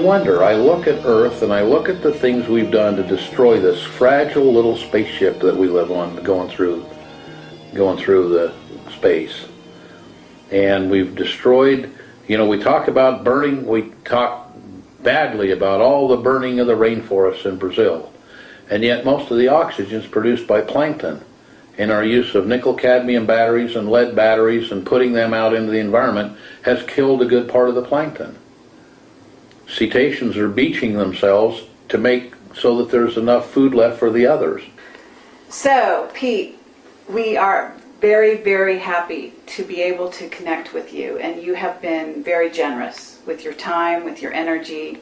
wonder, I look at Earth and I look at the things we've done to destroy this fragile little spaceship that we live on, going through the space. And we've destroyed, you know, we talk about burning, we talk badly about all the burning of the rainforests in Brazil. And yet most of the oxygen is produced by plankton. And our use of nickel-cadmium batteries and lead batteries and putting them out into the environment has killed a good part of the plankton. Cetaceans are beaching themselves to make so that there's enough food left for the others. So, Pete, we are very, very happy to be able to connect with you, and you have been very generous with your time, with your energy,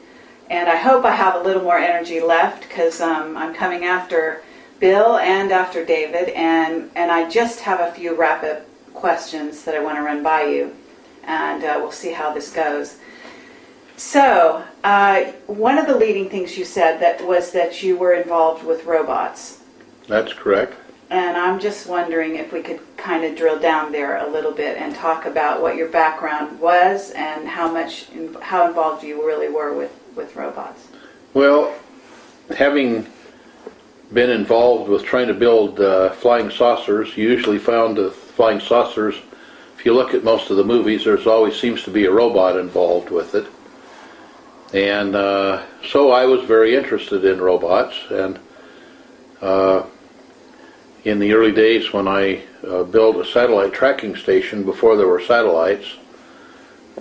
and I hope I have a little more energy left, because I'm coming after Bill and after David, and I just have a few wrap-up questions that I want to run by you, and we'll see how this goes. So, one of the leading things you said was that you were involved with robots. That's correct. And I'm just wondering if we could kind of drill down there a little bit and talk about what your background was and how involved you really were with robots. Well, having been involved with trying to build flying saucers, you usually found flying saucers, if you look at most of the movies, there's always seems to be a robot involved with it. And so I was very interested in robots, and in the early days when I built a satellite tracking station before there were satellites,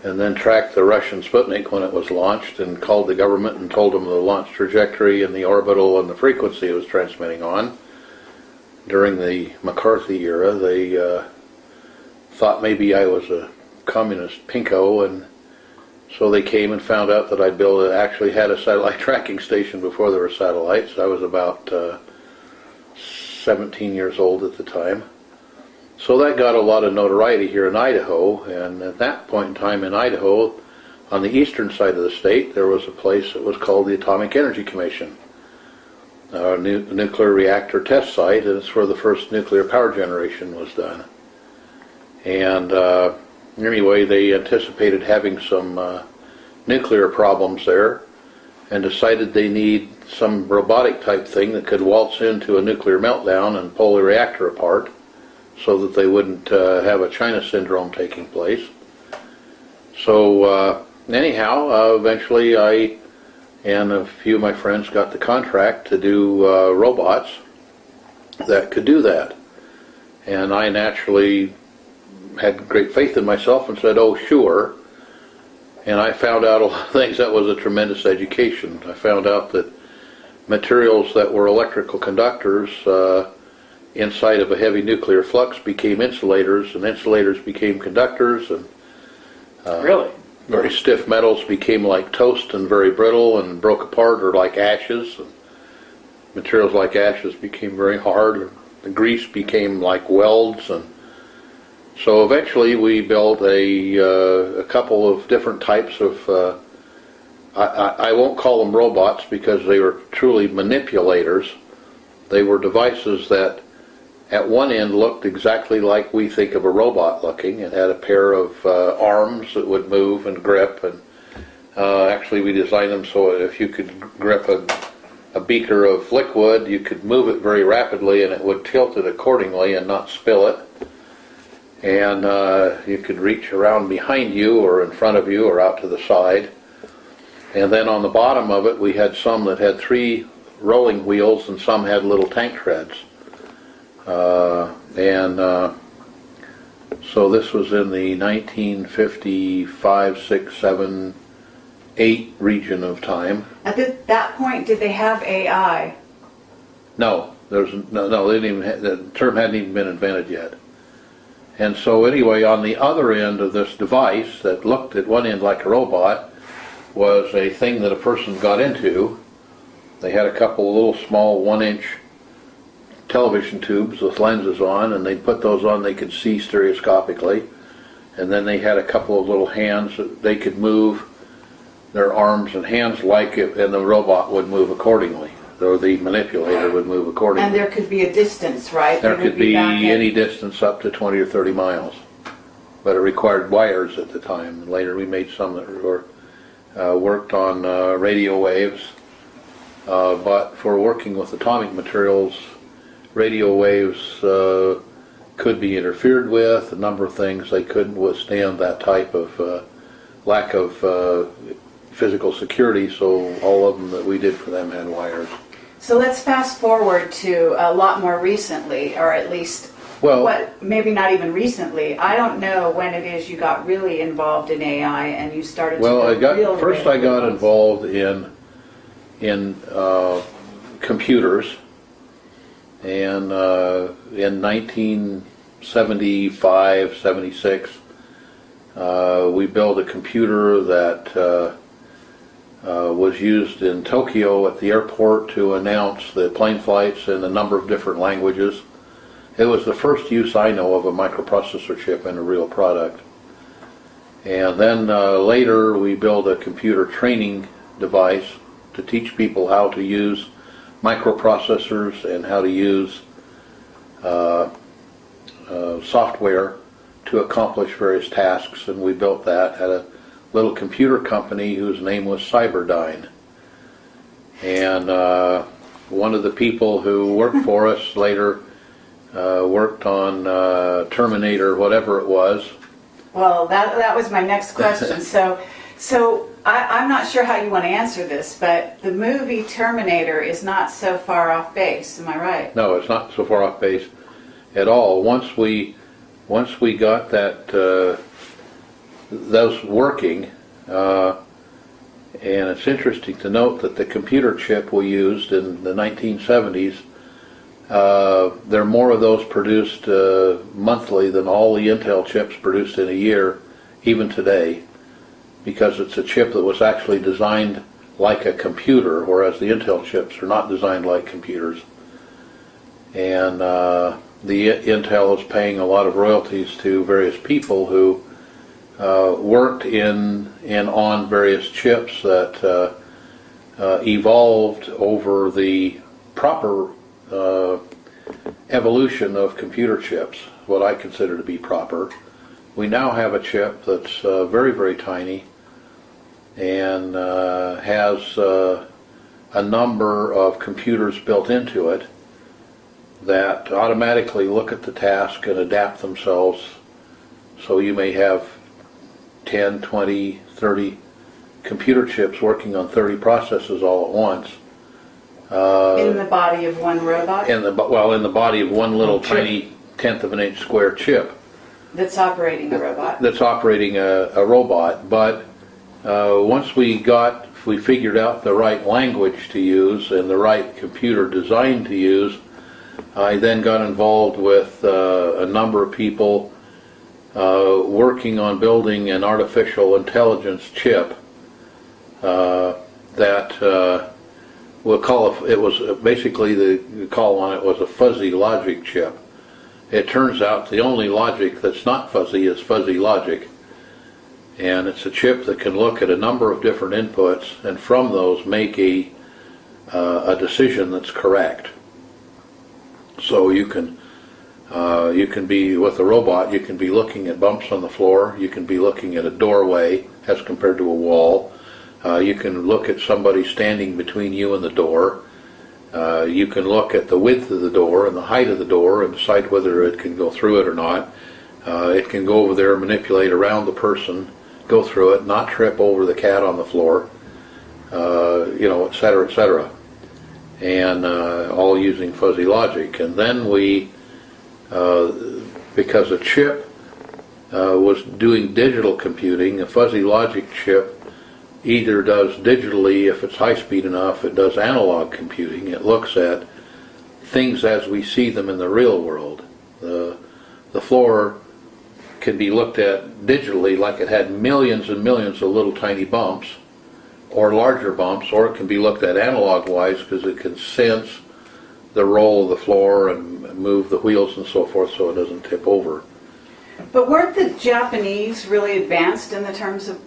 and then tracked the Russian Sputnik when it was launched, and called the government and told them the launch trajectory and the orbital and the frequency it was transmitting on. During the McCarthy era, they thought maybe I was a communist pinko, and so they came and found out that actually had a satellite tracking station before there were satellites. I was about 17 years old at the time. So that got a lot of notoriety here in Idaho, and at that point in time in Idaho, on the eastern side of the state, there was a place that was called the Atomic Energy Commission, a nuclear reactor test site, and it's where the first nuclear power generation was done. And anyway, they anticipated having some nuclear problems there, and decided they need some robotic type thing that could waltz into a nuclear meltdown and pull the reactor apart so that they wouldn't have a China syndrome taking place. So anyhow, eventually I and a few of my friends got the contract to do robots that could do that. And I naturally had great faith in myself and said, oh sure. And I found out a lot of things. That was a tremendous education. I found out that materials that were electrical conductors inside of a heavy nuclear flux became insulators, and insulators became conductors, and really? Very stiff metals became like toast and very brittle and broke apart, or like ashes. And materials like ashes became very hard. The grease became like welds, and so eventually we built a couple of different types of, I won't call them robots because they were truly manipulators. They were devices that at one end looked exactly like we think of a robot looking. It had a pair of arms that would move and grip, and actually we designed them so if you could grip a beaker of liquid, you could move it very rapidly and it would tilt it accordingly and not spill it. And you could reach around behind you or in front of you or out to the side. And then on the bottom of it we had some that had 3 rolling wheels and some had little tank treads. So this was in the 1955, 6, 7, 8 region of time. At that point, did they have AI? No, they didn't even the term hadn't even been invented yet. And so anyway, on the other end of this device that looked at one end like a robot was a thing that a person got into. They had a couple of little small 1-inch television tubes with lenses on, and they'd put those on, they could see stereoscopically. And then they had a couple of little hands that they could move their arms and hands like it, and the robot would move accordingly. Or the manipulator would move accordingly. And there could be a distance, right? There could be any distance up to 20 or 30 miles. But it required wires at the time. Later we made some that were worked on radio waves, but for working with atomic materials, radio waves could be interfered with, a number of things. They couldn't withstand that type of lack of physical security, so all of them that we did for them had wires. So let's fast forward to a lot more recently, or at least, maybe not even recently. I don't know when it is you got really involved in AI and you started to First I got involved in computers, and in 1975, 76, we built a computer that was used in Tokyo at the airport to announce the plane flights in a number of different languages. It was the first use I know of a microprocessor chip in a real product. And then later we built a computer training device to teach people how to use microprocessors and how to use software to accomplish various tasks, and we built that at a little computer company whose name was Cyberdyne. And one of the people who worked for us later worked on Terminator, whatever it was. Well, that was my next question. So I'm not sure how you want to answer this, but the movie Terminator is not so far off base. Am I right? No, it's not so far off base at all. Once we got those working, and it's interesting to note that the computer chip we used in the 1970s, there are more of those produced monthly than all the Intel chips produced in a year, even today, because it's a chip that was actually designed like a computer, whereas the Intel chips are not designed like computers. And the Intel is paying a lot of royalties to various people who worked on various chips that evolved over the proper evolution of computer chips, what I consider to be proper. We now have a chip that's very, very tiny and has a number of computers built into it that automatically look at the task and adapt themselves. So you may have 10, 20, 30 computer chips working on 30 processes all at once. In the body of one robot? In the body of one little tiny tenth of an inch square chip. That's operating a robot. That's operating a robot. But once we figured out the right language to use and the right computer design to use, I then got involved with a number of people working on building an artificial intelligence chip that we'll call it was basically the call on it was a fuzzy logic chip. It turns out the only logic that's not fuzzy is fuzzy logic, and it's a chip that can look at a number of different inputs and from those make a decision that's correct. So you can be with a robot, you can be looking at bumps on the floor, you can be looking at a doorway as compared to a wall, you can look at somebody standing between you and the door, you can look at the width of the door and the height of the door and decide whether it can go through it or not. It can go over there, manipulate around the person, go through it, not trip over the cat on the floor, et cetera, et cetera. And all using fuzzy logic. And then we, because a chip was doing digital computing, a fuzzy logic chip either does digitally, if it's high speed enough, it does analog computing. It looks at things as we see them in the real world. The floor can be looked at digitally like it had millions and millions of little tiny bumps, or larger bumps, or it can be looked at analog-wise because it can sense the roll of the floor and move the wheels and so forth so it doesn't tip over. But weren't the Japanese really advanced in terms of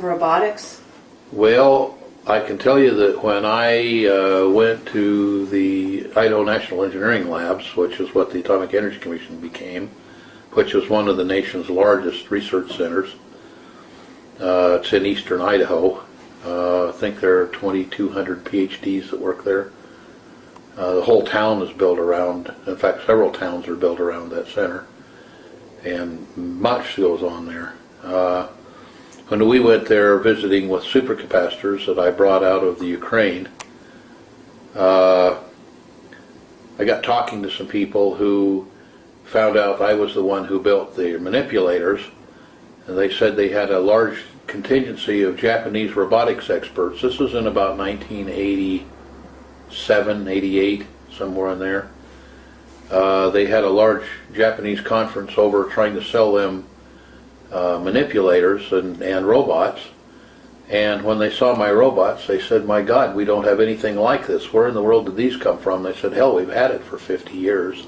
robotics? Well, I can tell you that when I went to the Idaho National Engineering Labs, which is what the Atomic Energy Commission became, which is one of the nation's largest research centers, It's in eastern Idaho. I think there are 2,200 PhDs that work there. The whole town is built around, in fact several towns are built around that center, and much goes on there. When we went there visiting with supercapacitors that I brought out of the Ukraine, I got talking to some people who found out I was the one who built the manipulators, and they said they had a large contingency of Japanese robotics experts. This was in about 1987, 88, somewhere in there. They had a large Japanese conference over trying to sell them manipulators and robots, and when they saw my robots they said, "My God, we don't have anything like this. Where in the world did these come from?" They said, "Hell, we've had it for 50 years."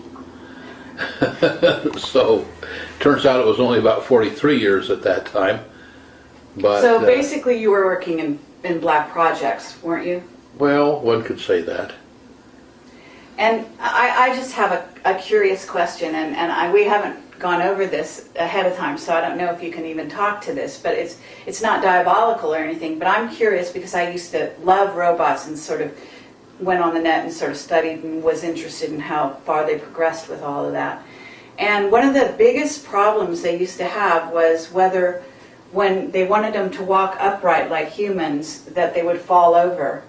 So turns out it was only about 43 years at that time. But so basically you were working in black projects, weren't you? Well, one could say that. And I just have a curious question, and we haven't gone over this ahead of time, so I don't know if you can even talk to this, but it's not diabolical or anything, but I'm curious because I used to love robots and sort of went on the net and sort of studied and was interested in how far they progressed with all of that. And one of the biggest problems they used to have was whether when they wanted them to walk upright like humans, that they would fall over.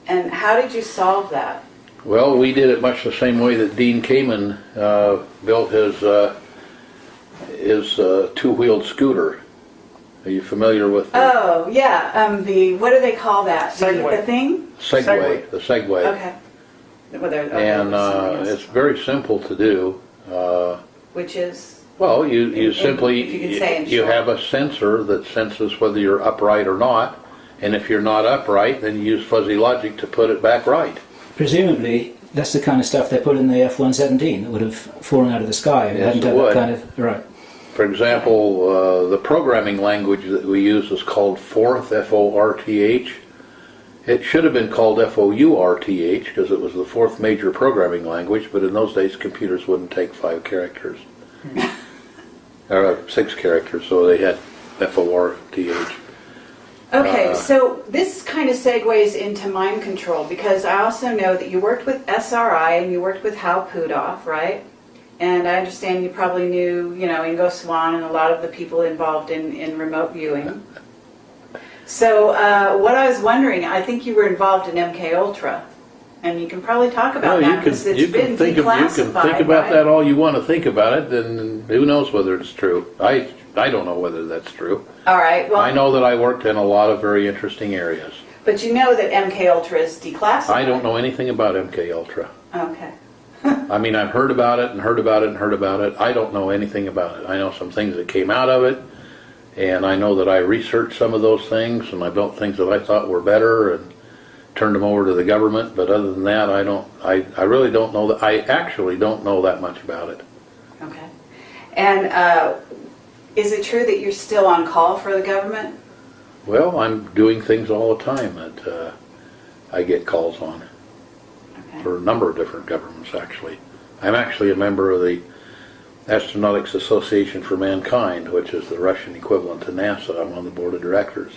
And how did you solve that? Well, we did it much the same way that Dean Kamen built his two-wheeled scooter. Are you familiar with? Oh yeah, what do they call that? Segway. The thing? Segway. The Segway. Okay. Well, And it's very simple to do. Which is? Well, you simply if you can say in you short. have a sensor that senses whether you're upright or not, and if you're not upright, then you use fuzzy logic to put it back right. Presumably, that's the kind of stuff they put in the F-117 that would have fallen out of the sky if it Yes, hadn't it had would. that kind of... Right. For example, the programming language that we use is called Forth, F-O-R-T-H. It should have been called F-O-U-R-T-H because it was the fourth major programming language, but in those days computers wouldn't take 5 characters. Or 6 characters, so they had F-O-R-T-H. Okay, so this kind of segues into mind control because I also know that you worked with SRI and you worked with Hal Pudov, right? And I understand you probably knew, Ingo Swan and a lot of the people involved in remote viewing. So what I was wondering, I think you were involved in MK Ultra, and you can probably talk about that because it's been declassified. You can think about right? that all you want to think about it, and who knows whether it's true. I don't know whether that's true. All right. Well, I know that I worked in a lot of very interesting areas. But you know that MK Ultra is declassified. I don't know anything about MK Ultra. Okay. I mean, I've heard about it and heard about it and heard about it. I don't know anything about it. I know some things that came out of it, and I know that I researched some of those things, and I built things that I thought were better and turned them over to the government. But other than that, I really don't know that. I actually don't know that much about it. Okay. And is it true that you're still on call for the government? Well, I'm doing things all the time that I get calls on. Okay. For a number of different governments, actually. I'm actually a member of the Astronautics Association for Mankind, which is the Russian equivalent to NASA. I'm on the board of directors.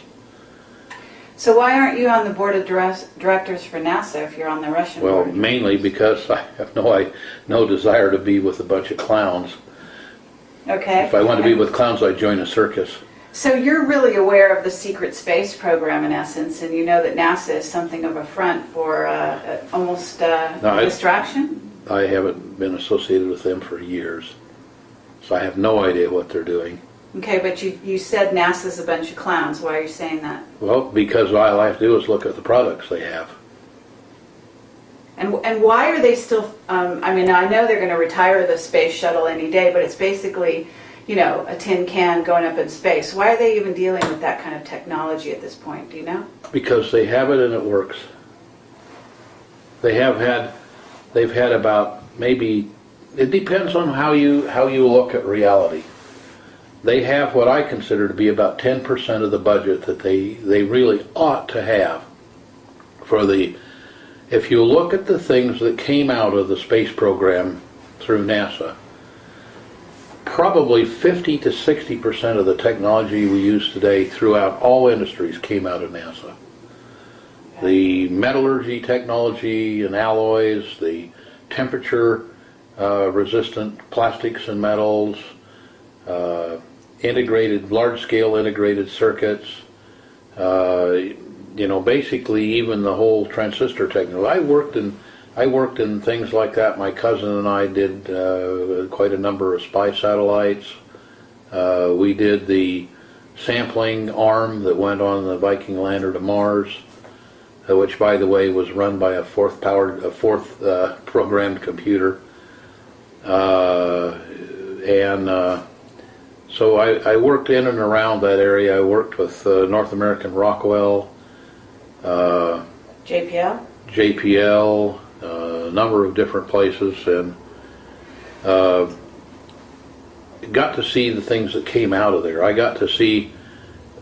So why aren't you on the board of directors for NASA if you're on the Russian Well, board? mainly because I have no desire to be with a bunch of clowns. Okay. If I wanted to be with clowns, I'd join a circus. So you're really aware of the secret space program in essence, and you know that NASA is something of a front for almost distraction? I haven't been associated with them for years, so I have no idea what they're doing. Okay, but you said NASA's a bunch of clowns. Why are you saying that? Well, because all I have to do is look at the products they have. And why are they still, I mean, I know they're going to retire the space shuttle any day, but it's basically, a tin can going up in space. Why are they even dealing with that kind of technology at this point? Do you know? Because they have it and it works. They've had about maybe, it depends on how you look at reality. They have what I consider to be about 10% of the budget that they really ought to have for the, if you look at the things that came out of the space program through NASA, probably 50 to 60% of the technology we use today throughout all industries came out of NASA. The metallurgy technology and alloys, the temperature resistant plastics and metals, large-scale integrated circuits, basically even the whole transistor technology. I worked in things like that. My cousin and I did quite a number of spy satellites. We did the sampling arm that went on the Viking lander to Mars, which, by the way, was run by a fourth programmed computer. So I worked in and around that area. I worked with North American Rockwell, JPL, a number of different places, and got to see the things that came out of there. I got to see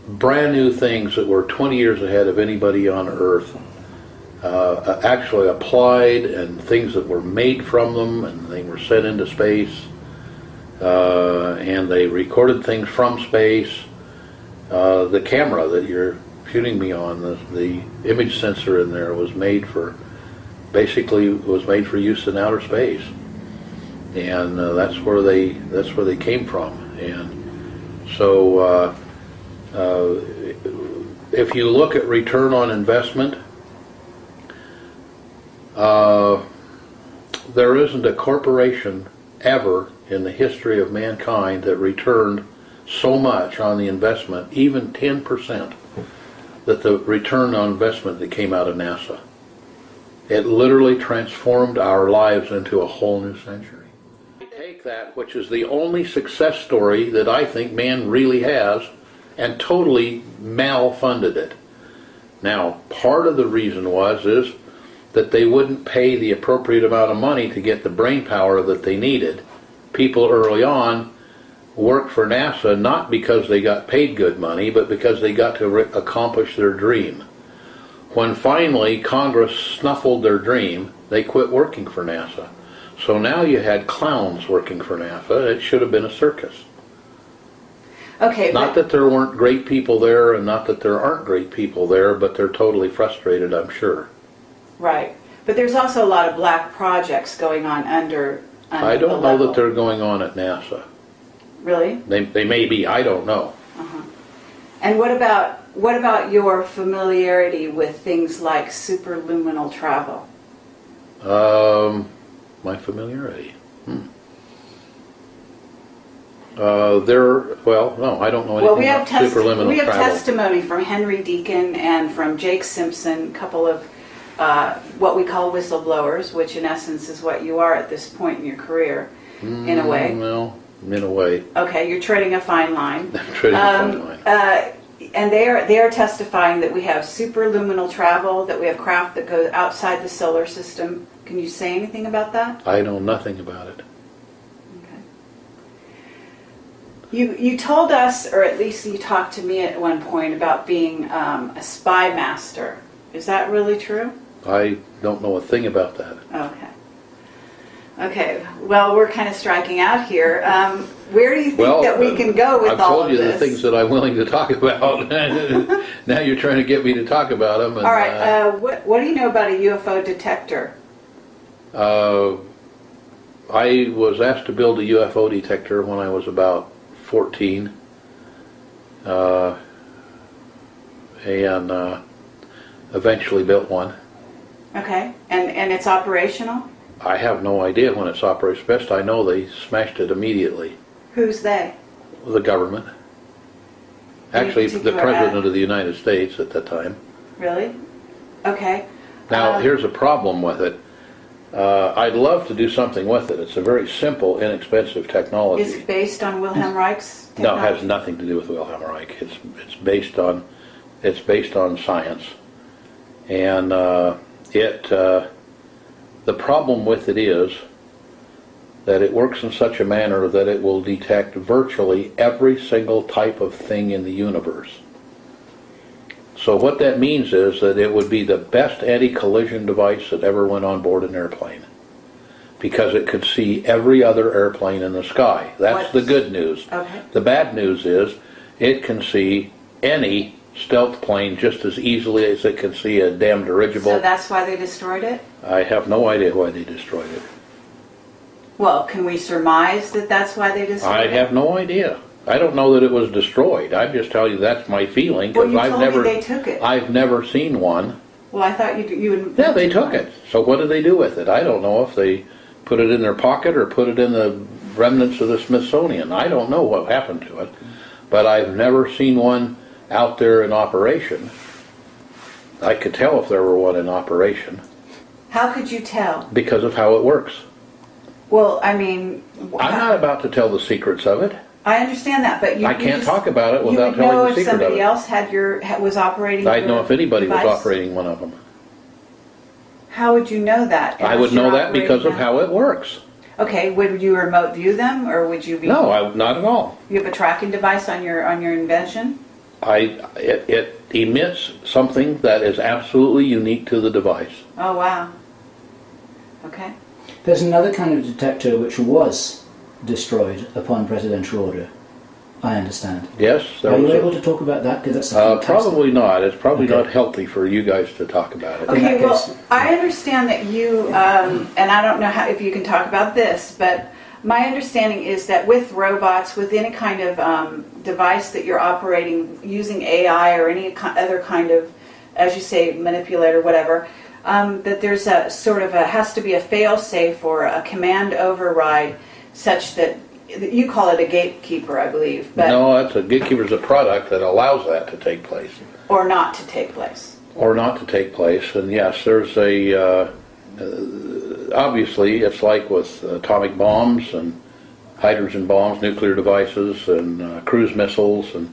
brand new things that were 20 years ahead of anybody on Earth actually applied, and things that were made from them, and they were sent into space, and they recorded things from space. The camera that you're shooting me on, the image sensor in there was made for use in outer space, and that's where they came from. And so if you look at return on investment, there isn't a corporation ever in the history of mankind that returned so much on the investment, even 10%, that the return on investment that came out of NASA. It literally transformed our lives into a whole new century. Take that, which is the only success story that I think man really has, and totally malfunded it. Now, part of the reason is that they wouldn't pay the appropriate amount of money to get the brain power that they needed. People early on worked for NASA not because they got paid good money, but because they got to accomplish their dream. When finally Congress snuffled their dream, they quit working for NASA. So now you had clowns working for NASA. It should have been a circus. Okay. Not that there weren't great people there, and not that there aren't great people there, but they're totally frustrated, I'm sure. Right. But there's also a lot of black projects going on under I don't know that they're going on at NASA. Really? They may be. I don't know. Uh-huh. And what about your familiarity with things like superluminal travel? My familiarity. No, I don't know anything about superluminal travel. We have testimony from Henry Deacon and from Jake Simpson, a couple of what we call whistleblowers, which in essence is what you are at this point in your career, in a way. Well, in a way. Okay, you're treading a fine line. I'm treading a fine line. And they are testifying that we have superluminal travel, that we have craft that goes outside the solar system. Can you say anything about that? I know nothing about it. Okay. You told us, or at least you talked to me at one point, about being a spy master. Is that really true? I don't know a thing about that. Okay. Okay. Well, we're kind of striking out here. Where do you think that we can go with all of this? I've told you the things that I'm willing to talk about. Now you're trying to get me to talk about them. And, all right. What do you know about a UFO detector? I was asked to build a UFO detector when I was about 14. And eventually built one. Okay. And it's operational? I have no idea when it's operational. Best I know, they smashed it immediately. Who's they? The government. Actually, the President of the United States at that time. Really? Okay. Now, here's a problem with it. I'd love to do something with it. It's a very simple, inexpensive technology. Is it based on Wilhelm Reich's technology? No, it has nothing to do with Wilhelm Reich. It's based on science, and the problem with it is that it works in such a manner that it will detect virtually every single type of thing in the universe. So what that means is that it would be the best anti-collision device that ever went on board an airplane. because it could see every other airplane in the sky. That's the good news. Okay. The bad news is it can see any stealth plane just as easily as it can see a damn dirigible. So that's why they destroyed it? I have no idea why they destroyed it. Well, can we surmise that that's why they destroyed I it? have no idea. I don't know that it was destroyed. I'm just telling you that's my feeling, Well, because you I've told never, me they took it. I've never seen one. Well, I thought you would. Yeah, they took it. So what did they do with it? I don't know if they put it in their pocket or put it in the remnants of the Smithsonian. I don't know what happened to it, but I've never seen one out there in operation. I could tell if there were one in operation How could you tell? because of how it works. Well, I mean, I'm not about to tell the secrets of it. I understand that, but I can't talk about it without you would know telling the if secret of somebody it. else was operating. I'd know if anybody was device? operating one of them. How would you know that? I would unless you're know that because of operating how it works. them? Okay, would you remote view them, or would you be? No, not at all. You have a tracking device on your invention. It emits something that is absolutely unique to the device. Oh wow. Okay. There's another kind of detector which was destroyed upon presidential order, I understand. Yes, there Are you was able to talk about that? Because that's a fantastic... probably not. It's probably Okay. not healthy for you guys to talk about it. In Okay, that well, case- I understand that you, and I don't know if you can talk about this, but my understanding is that with robots, with any kind of device that you're operating using AI or any other kind of, as you say, manipulator, whatever, that there's a sort of has to be a fail-safe or a command override such that you call it a gatekeeper, I believe, but No, that's a gatekeeper's a product that allows that to take place. or not to take place. Or not to take place. And yes, there's obviously it's like with atomic bombs and hydrogen bombs, nuclear devices, and cruise missiles and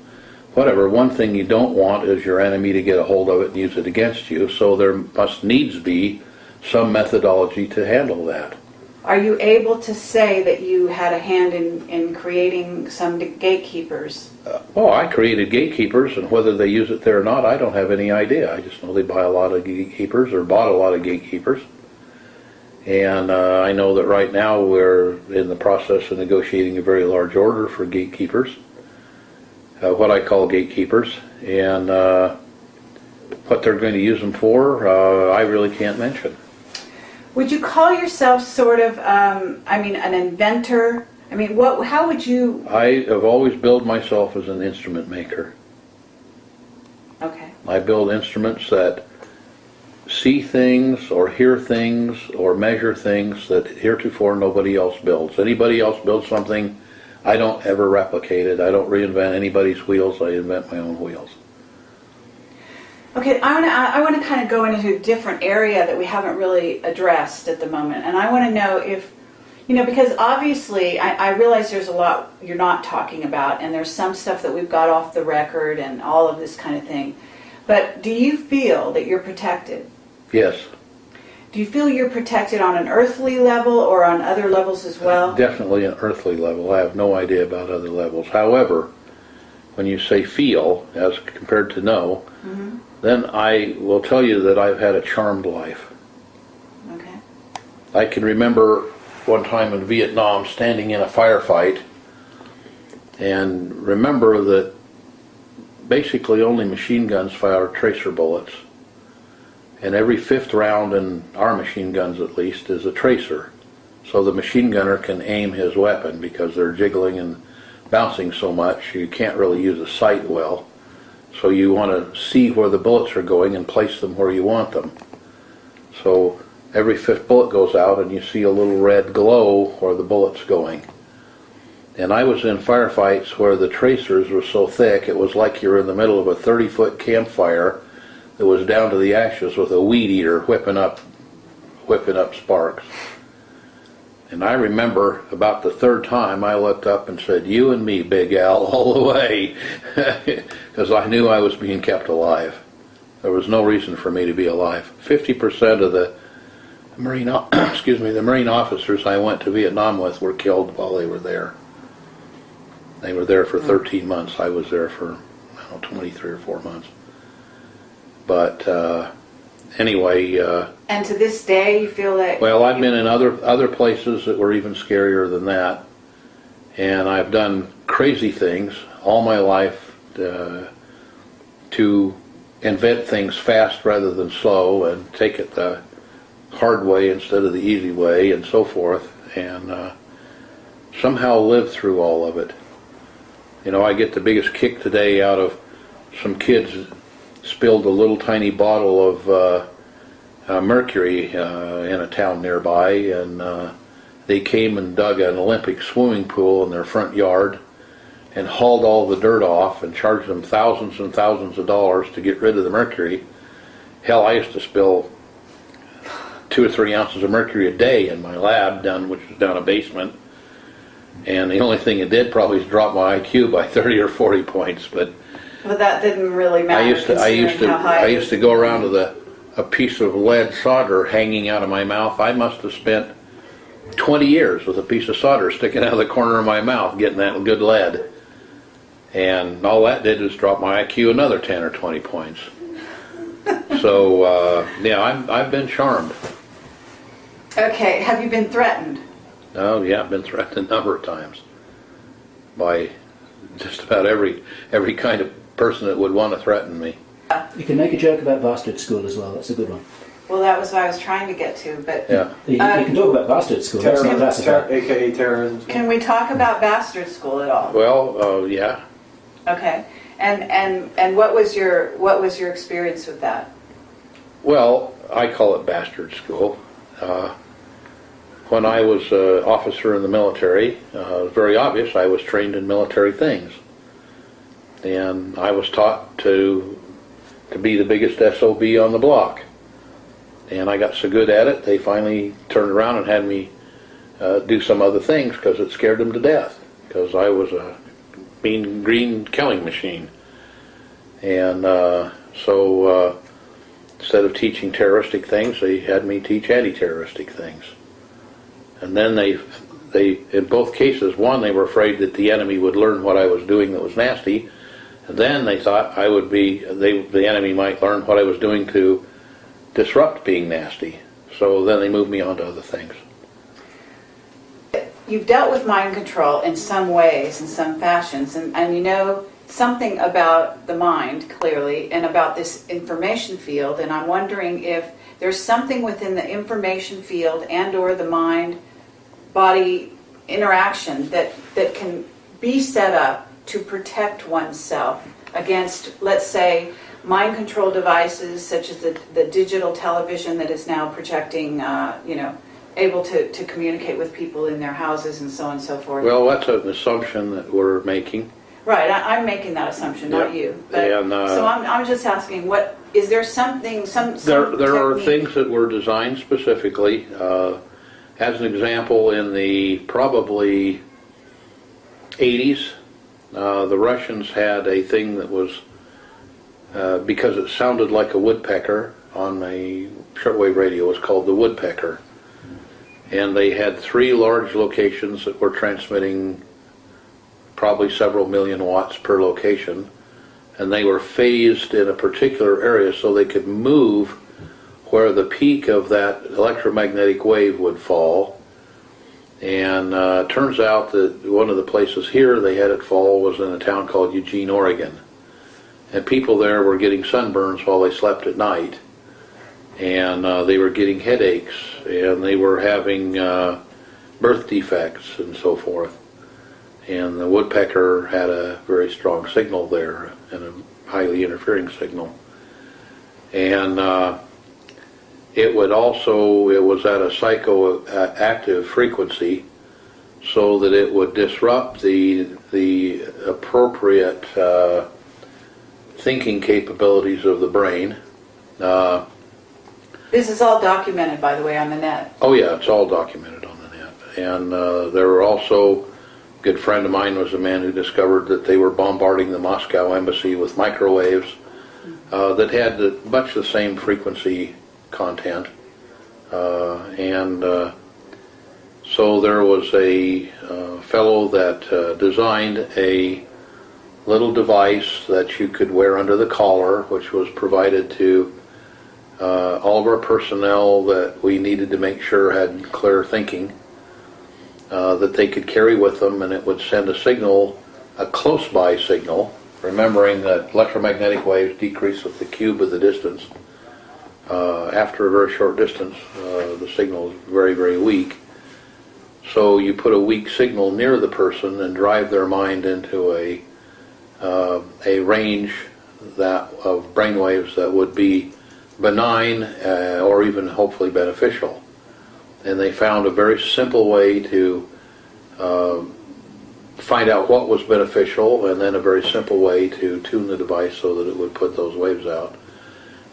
whatever. One thing you don't want is your enemy to get a hold of it and use it against you. So there must needs be some methodology to handle that. Are you able to say that you had a hand in creating some gatekeepers? I created gatekeepers, and whether they use it there or not, I don't have any idea. I just know they buy a lot of gatekeepers or bought a lot of gatekeepers. And I know that right now we're in the process of negotiating a very large order for gatekeepers, what I call gatekeepers, and what they're going to use them for, I really can't mention. Would you call yourself sort of, an inventor? I mean, how would you... I have always billed myself as an instrument maker. Okay. I build instruments that see things or hear things or measure things that heretofore nobody else builds. Anybody else builds something, I don't ever replicate it. I don't reinvent anybody's wheels. I invent my own wheels. Okay, I want to kind of go into a different area that we haven't really addressed at the moment. And I want to know if, because obviously I realize there's a lot you're not talking about, and there's some stuff that we've got off the record and all of this kind of thing. But do you feel that you're protected? Yes. Do you feel you're protected on an earthly level or on other levels as well? Definitely an earthly level. I have no idea about other levels. However, when you say feel as compared to know, then I will tell you that I've had a charmed life. Okay. I can remember one time in Vietnam standing in a firefight and remember that basically only machine guns fire tracer bullets. And every fifth round in our machine guns at least is a tracer. So the machine gunner can aim his weapon because they're jiggling and bouncing so much you can't really use a sight well. So you want to see where the bullets are going and place them where you want them. So every fifth bullet goes out and you see a little red glow where the bullet's going. And I was in firefights where the tracers were so thick it was like you were in the middle of a 30-foot campfire that was down to the ashes with a weed eater whipping up sparks. And I remember about the third time I looked up and said, "You and me, Big Al, all the way," because I knew I was being kept alive. There was no reason for me to be alive. 50% of the Marine officers I went to Vietnam with were killed while they were there. They were there for 13 months. I was there for 23 or 4 months. But anyway, And to this day, you feel that... well, I've been in other places that were even scarier than that, and I've done crazy things all my life to invent things fast rather than slow, and take it the hard way instead of the easy way, and so forth, and somehow live through all of it. You know, I get the biggest kick today out of some kids spilled a little tiny bottle of mercury in a town nearby, and they came and dug an Olympic swimming pool in their front yard and hauled all the dirt off and charged them thousands and thousands of dollars to get rid of the mercury. Hell, I used to spill 2 or 3 ounces of mercury a day in my lab, which was down a basement, and the only thing it did probably is drop my IQ by 30 or 40 points. But that didn't really matter. I used to go around with a piece of lead solder hanging out of my mouth. I must have spent 20 years with a piece of solder sticking out of the corner of my mouth getting that good lead, and all that did was drop my IQ another 10 or 20 points. So yeah, I've been charmed. Okay, have you been threatened? Oh yeah, I've been threatened a number of times by just about every kind of person that would want to threaten me. You can make a joke about Bastard School as well. That's a good one. Well, that was what I was trying to get to, but... Yeah. You can talk about Bastard School. That's not classified. AKA terrorism. Can we talk about Bastard School at all? Well, yeah. Okay. And what was your experience with that? Well, I call it Bastard School. When I was an officer in the military, it was very obvious I was trained in military things. And I was taught to be the biggest SOB on the block. And I got so good at it, they finally turned around and had me do some other things because it scared them to death, because I was a mean green killing machine. And so instead of teaching terroristic things, they had me teach anti-terroristic things. And then they in both cases, one, they were afraid that the enemy would learn what I was doing that was nasty, and then they thought the enemy might learn what I was doing to disrupt being nasty. So then they moved me on to other things. You've dealt with mind control in some ways, in some fashions, and you know something about the mind, clearly, and about this information field, and I'm wondering if there's something within the information field and or the mind-body interaction that can be set up to protect oneself against, let's say, mind control devices such as the digital television that is now projecting, able to communicate with people in their houses and so on and so forth. Well, that's an assumption that we're making. Right, I'm making that assumption, not you. But, and, so I'm just asking, what is there something, there are things that were designed specifically. As an example, in the probably 80s, the Russians had a thing that was, because it sounded like a woodpecker on a shortwave radio, was called the woodpecker. And they had 3 large locations that were transmitting probably several million watts per location, and they were phased in a particular area so they could move where the peak of that electromagnetic wave would fall. And it turns out that one of the places here they had it fall was in a town called Eugene, Oregon. And people there were getting sunburns while they slept at night. And they were getting headaches, and they were having birth defects and so forth. And the woodpecker had a very strong signal there, and a highly interfering signal. And it was at a psychoactive frequency, so that it would disrupt the appropriate thinking capabilities of the brain. This is all documented, by the way, on the net. Oh yeah, it's all documented on the net. And there were also, a good friend of mine was a man who discovered that they were bombarding the Moscow embassy with microwaves that had much the same frequency content. So there was a fellow that designed a little device that you could wear under the collar, which was provided to all of our personnel that we needed to make sure had clear thinking that they could carry with them, and it would send a signal, a close-by signal, remembering that electromagnetic waves decrease with the cube of the distance. After a very short distance, the signal is very, very weak. So you put a weak signal near the person and drive their mind into a range of brainwaves that would be benign or even hopefully beneficial. And they found a very simple way to find out what was beneficial, and then a very simple way to tune the device so that it would put those waves out.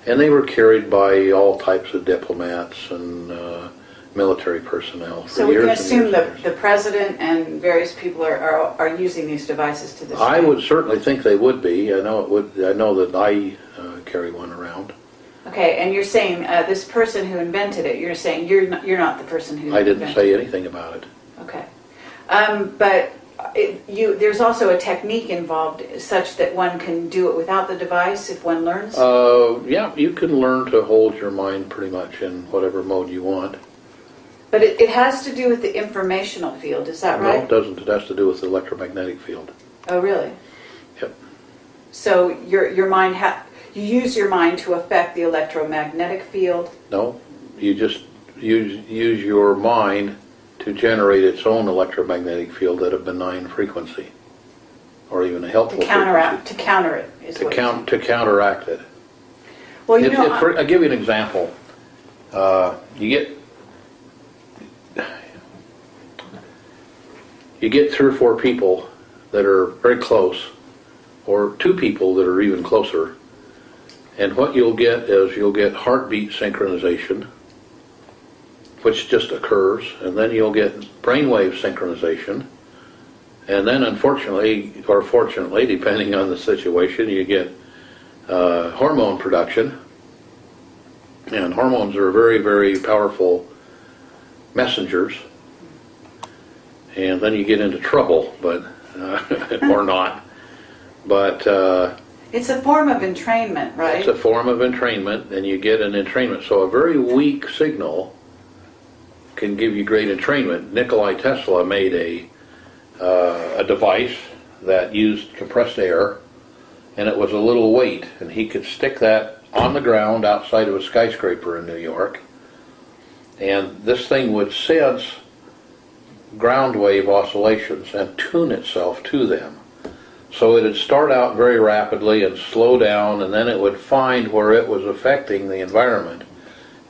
And they were carried by all types of diplomats and military personnel for So we years can and assume years and years. the president and various people are using these devices to this I day? would certainly think they would be. I know it would. I know that I carry one around. Okay, and you're saying this person who invented it, you're saying you're not the person who I didn't invented say anything about it. Okay. But there's also a technique involved such that one can do it without the device if one learns? Yeah, you can learn to hold your mind pretty much in whatever mode you want. But it has to do with the informational field, is that No, right? it doesn't. It has to do with the electromagnetic field. Oh, really? Yep. So your mind, you use your mind to affect the electromagnetic field? No, you just use your mind to generate its own electromagnetic field at a benign frequency, or even a helpful To counter it is frequency. what you're saying. To counteract it. Well, you I'll give you an example. You get 3 or 4 people that are very close, or 2 people that are even closer, and what you'll get is you'll get heartbeat synchronization, which just occurs, and then you'll get brainwave synchronization, and then unfortunately, or fortunately, depending on the situation, you get hormone production, and hormones are very, very powerful messengers, and then you get into trouble, but or not. But it's a form of entrainment, right? it's a form of entrainment, and you get an entrainment. So a very weak signal can give you great entrainment. Nikola Tesla made a device that used compressed air, and it was a little weight, and he could stick that on the ground outside of a skyscraper in New York, and this thing would sense ground wave oscillations and tune itself to them. So it would start out very rapidly and slow down, and then it would find where it was affecting the environment.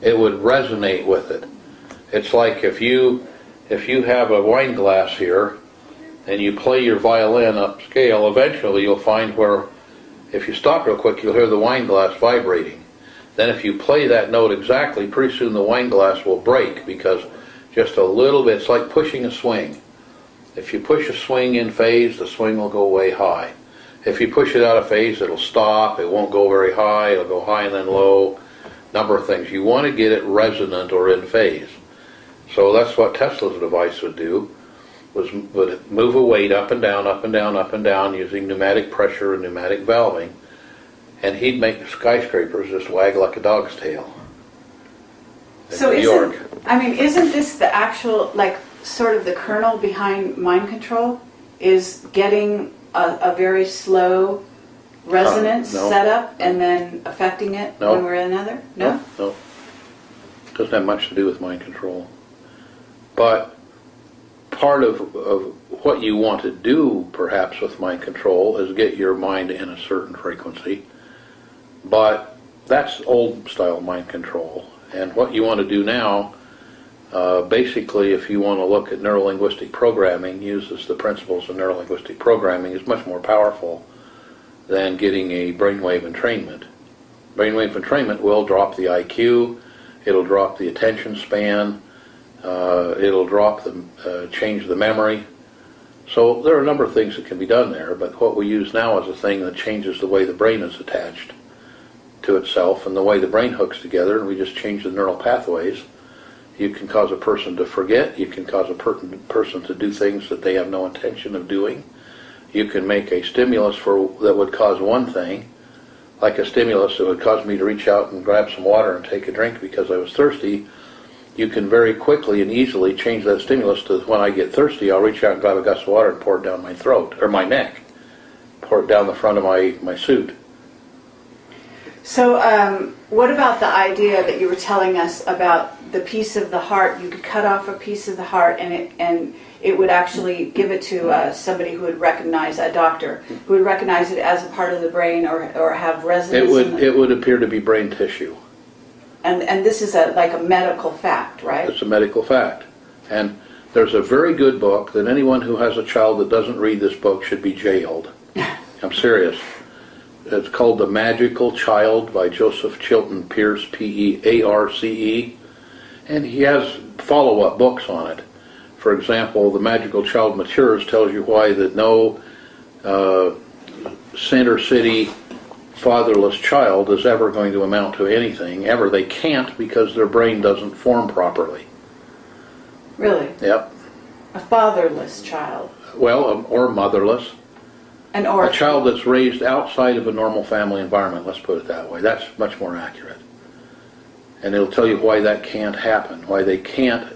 It would resonate with it. It's like if you have a wine glass here and you play your violin upscale, eventually you'll find where, if you stop real quick, you'll hear the wine glass vibrating. Then if you play that note exactly, pretty soon the wine glass will break, because just a little bit, it's like pushing a swing. If you push a swing in phase, the swing will go way high. If you push it out of phase, it'll stop, it won't go very high, it'll go high and then low, number of things. You want to get it resonant or in phase. So that's what Tesla's device would do, would move a weight up and down, up and down, up and down, using pneumatic pressure and pneumatic valving, and he'd make the skyscrapers just wag like a dog's tail. So New York. isn't this the actual, like, sort of the kernel behind mind control? Is getting a very slow resonance No. set up and then affecting it No. one way or another? No? No. Doesn't have much to do with mind control. But part of what you want to do, perhaps, with mind control is get your mind in a certain frequency. But that's old style mind control. And what you want to do now, basically, if you want to look at neurolinguistic programming, uses the principles of neurolinguistic programming, is much more powerful than getting a brainwave entrainment. Brainwave entrainment will drop the IQ, it'll drop the attention span, it'll drop change the memory. So there are a number of things that can be done there, but what we use now is a thing that changes the way the brain is attached to itself and the way the brain hooks together, and we just change the neural pathways. You can cause a person to forget, you can cause a person to do things that they have no intention of doing. You can make a stimulus that would cause one thing like a stimulus that would cause me to reach out and grab some water and take a drink because I was thirsty, you can very quickly and easily change that stimulus to when I get thirsty, I'll reach out and grab a glass of water and pour it down my throat, or my neck. Pour it down the front of my suit. So what about the idea that you were telling us about the piece of the heart? You could cut off a piece of the heart and it would actually give it to somebody who would recognize, a doctor, who would recognize it as a part of the brain or have resonance. It would appear to be brain tissue. And this is like a medical fact, right? It's a medical fact. And there's a very good book that anyone who has a child that doesn't read this book should be jailed. I'm serious. It's called The Magical Child by Joseph Chilton Pearce, Pearce. And he has follow-up books on it. For example, The Magical Child Matures tells you why that no center city fatherless child is ever going to amount to anything, ever. They can't because their brain doesn't form properly. Really? Yep. A fatherless child. Well, or motherless. An orphan. A child that's raised outside of a normal family environment, let's put it that way. That's much more accurate. And it'll tell you why that can't happen, why they can't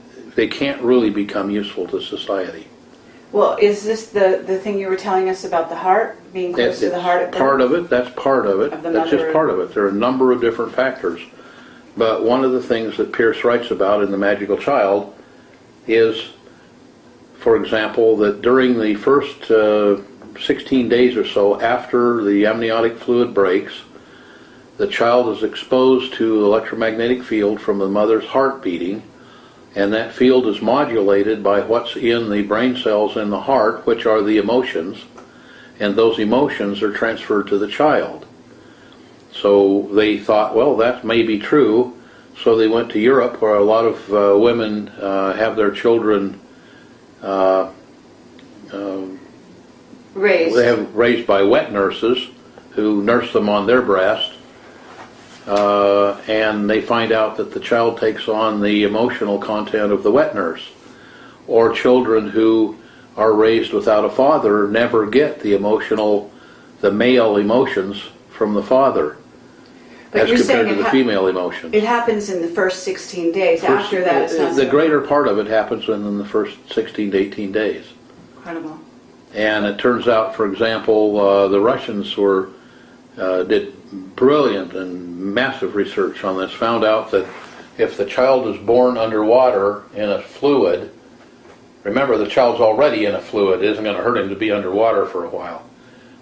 really become useful to society. Well, is this the thing you were telling us about the heart, being close to the heart? Part of it, that's part of it. That's just part of it. There are a number of different factors. But one of the things that Pearce writes about in The Magical Child is, for example, that during the first 16 days or so after the amniotic fluid breaks, the child is exposed to the electromagnetic field from the mother's heart beating, and that field is modulated by what's in the brain cells in the heart, which are the emotions, and those emotions are transferred to the child. So they thought, well, that may be true, so they went to Europe, where a lot of women have their children raised by wet nurses who nurse them on their breast, and they find out that the child takes on the emotional content of the wet nurse. Or children who are raised without a father never get the male emotions from the father, but as compared to the female emotions. It happens in the first 16 days. After that, it's not the greater part of it happens within the first 16 to 18 days. Incredible. And it turns out, for example, the Russians did brilliant and massive research on this, found out that if the child is born underwater in a fluid, remember the child's already in a fluid, it isn't going to hurt him to be underwater for a while.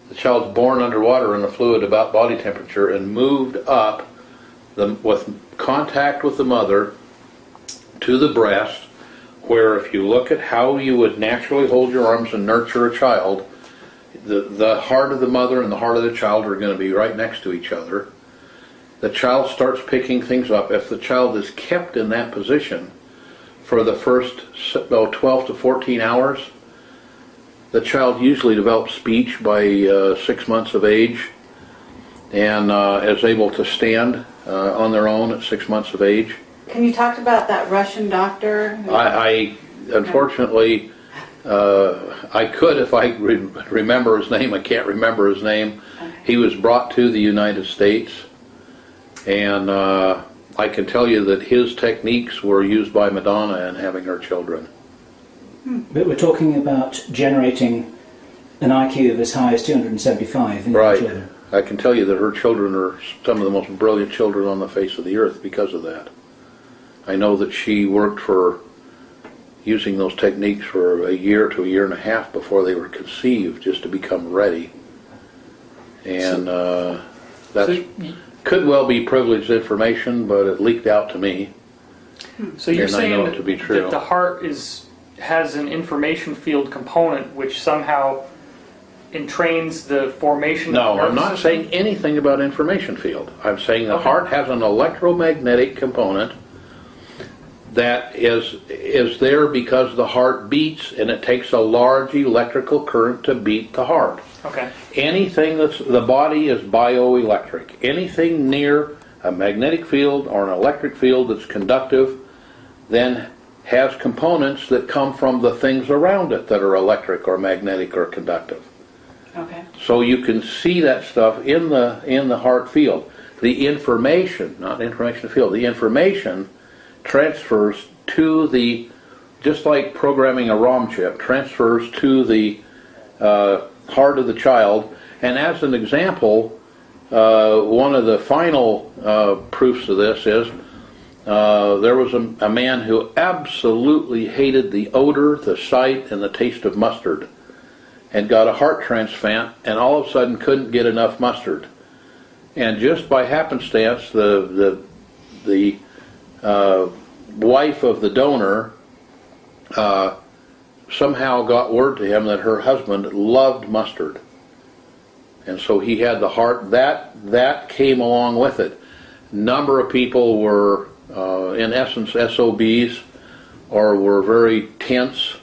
The child's born underwater in a fluid about body temperature and moved up with contact with the mother to the breast, where if you look at how you would naturally hold your arms and nurture a child, the heart of the mother and the heart of the child are going to be right next to each other. The child starts picking things up. If the child is kept in that position for the first 12 to 14 hours, the child usually develops speech by 6 months of age and is able to stand on their own at 6 months of age. Can you talk about that Russian doctor? I unfortunately, I could if I remember his name. I can't remember his name. Okay. He was brought to the United States, and I can tell you that his techniques were used by Madonna in having her children. But we're talking about generating an IQ of as high as 275 in your children. I can tell you that her children are some of the most brilliant children on the face of the earth because of that. I know that she worked for using those techniques for a year to a year and a half before they were conceived, just to become ready. And could well be privileged information, but it leaked out to me. So you're saying I know it to be true. That the heart has an information field component which somehow entrains the formation of the nervous I'm not system? saying anything about information field. I'm saying the heart has an electromagnetic component that is there because the heart beats, and it takes a large electrical current to beat the heart. Okay. Anything the body is bioelectric. Anything near a magnetic field or an electric field that's conductive then has components that come from the things around it that are electric or magnetic or conductive. Okay. So you can see that stuff in the heart field. The information, not information field, the information transfers to the, just like programming a ROM chip, transfers to the heart of the child. And as an example, one of the final proofs of this is there was a man who absolutely hated the odor, the sight, and the taste of mustard, and got a heart transplant, and all of a sudden couldn't get enough mustard. And just by happenstance, the wife of the donor somehow got word to him that her husband loved mustard, and so he had the heart. That came along with it. Number of people were, in essence, SOBs, or were very tense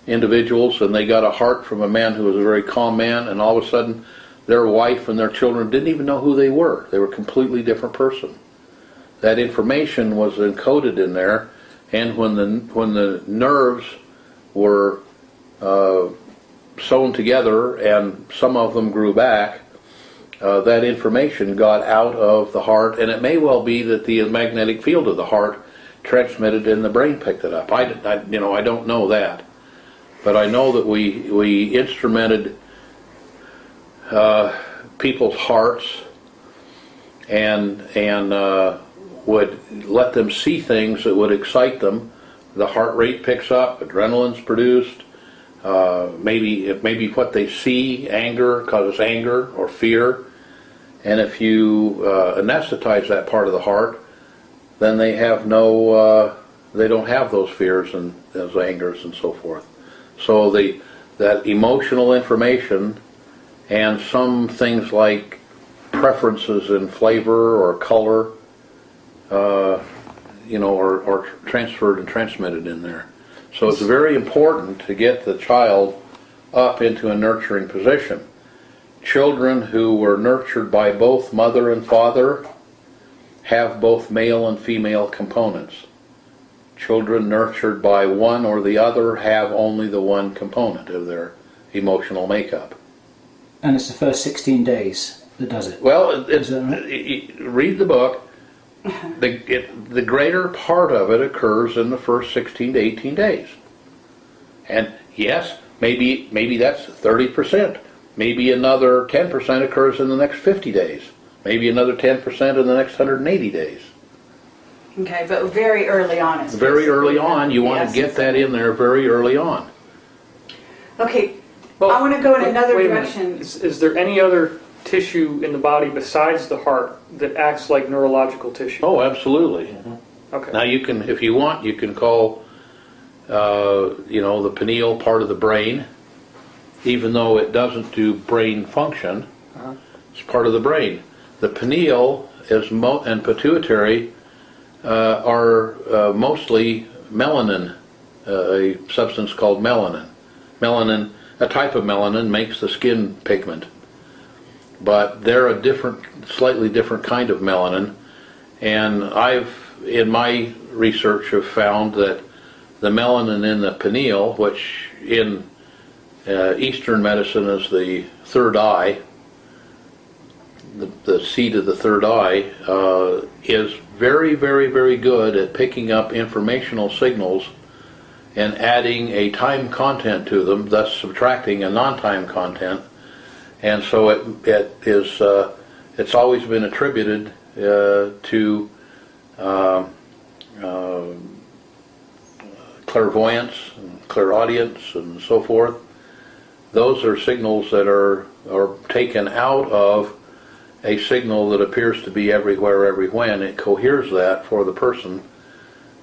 individuals, and they got a heart from a man who was a very calm man, and all of a sudden their wife and their children didn't even know who they were. They were a completely different person. That information was encoded in there, and when the nerves were sewn together and some of them grew back, that information got out of the heart, and it may well be that the magnetic field of the heart transmitted and the brain picked it up. I don't know that. But I know that we instrumented people's hearts and would let them see things that would excite them. The heart rate picks up, adrenaline's produced. Maybe what they see, anger, causes anger or fear. And if you anesthetize that part of the heart, then they have they don't have those fears and those angers and so forth. So that emotional information and some things like preferences in flavor or color, are transferred and transmitted in there. So it's very important to get the child up into a nurturing position. Children who were nurtured by both mother and father have both male and female components. Children nurtured by one or the other have only the one component of their emotional makeup. And it's the first 16 days that does it? Well, Is that right? Read the book. The greater part of it occurs in the first 16 to 18 days. And yes, maybe that's 30%. Maybe another 10% occurs in the next 50 days. Maybe another 10% in the next 180 days. Okay, but very early on. It's Very early on, you want to get that in there very early on. Okay, Well, I want to go in another wait a minute. direction. Is there any other tissue in the body besides the heart that acts like neurological tissue? Oh, absolutely. Okay. Now you can, if you want, you can call, the pineal part of the brain, even though it doesn't do brain function. It's part of the brain. The pineal and pituitary are mostly melanin, a substance called melanin. Melanin, a type of melanin, makes the skin pigment. But they're a slightly different kind of melanin. And I've, in my research, have found that the melanin in the pineal, which in Eastern medicine is the third eye, the seat of the third eye, is very, very, very good at picking up informational signals and adding a time content to them, thus subtracting a non-time content. And so it's always been attributed to clairvoyance and clairaudience and so forth. Those are signals that are taken out of a signal that appears to be everywhere, every when. It coheres that for the person,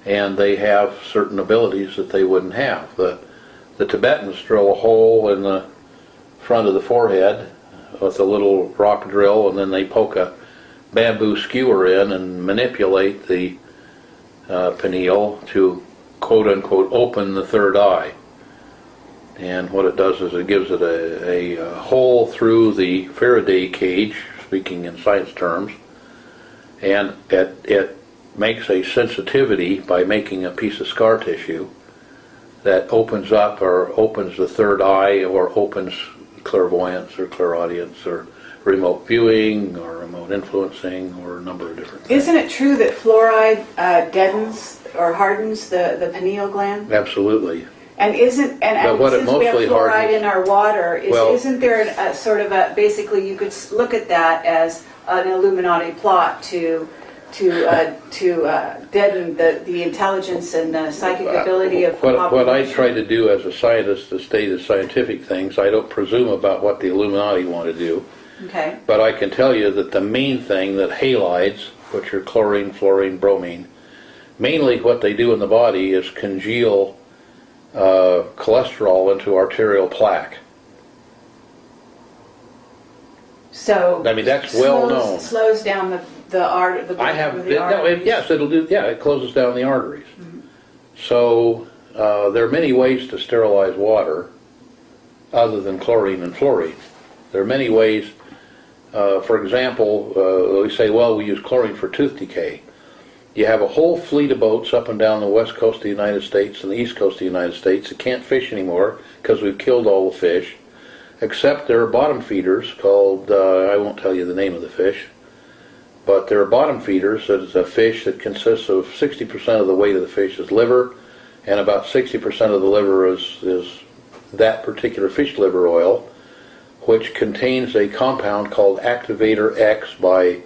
and they have certain abilities that they wouldn't have. The Tibetans drill a hole in the front of the forehead with a little rock drill, and then they poke a bamboo skewer in and manipulate the pineal to quote-unquote open the third eye. And what it does is it gives it a hole through the Faraday cage, speaking in science terms, and it makes a sensitivity by making a piece of scar tissue that opens up or opens the third eye or opens clairvoyance or clairaudience or remote viewing or remote influencing or a number of different things. Isn't it true that fluoride deadens or hardens the pineal gland? Absolutely. And But what it since we have mostly fluoride hardens- in our water, Well- isn't there a sort of a, basically you could look at that as an Illuminati plot to deaden the intelligence and the psychic ability of the What I population? try to do as a scientist to state as scientific things, I don't presume about what the Illuminati want to do, Okay. but I can tell you that the main thing that halides, which are chlorine, fluorine, bromine, mainly what they do in the body is congeal cholesterol into arterial plaque. So I mean, that's well known. Slows down the I have the been, no, arteries. yes, it'll do. Yeah, it closes down the arteries. So there are many ways to sterilize water, other than chlorine and fluorine. There are many ways. For example, we say, well, we use chlorine for tooth decay. You have a whole fleet of boats up and down the west coast of the United States and the east coast of the United States that can't fish anymore because we've killed all the fish, except there are bottom feeders called, I won't tell you the name of the fish, but there are bottom feeders. That is a fish that consists of 60% of the weight of the fish is liver, and about 60% of the liver is that particular fish liver oil, which contains a compound called Activator X by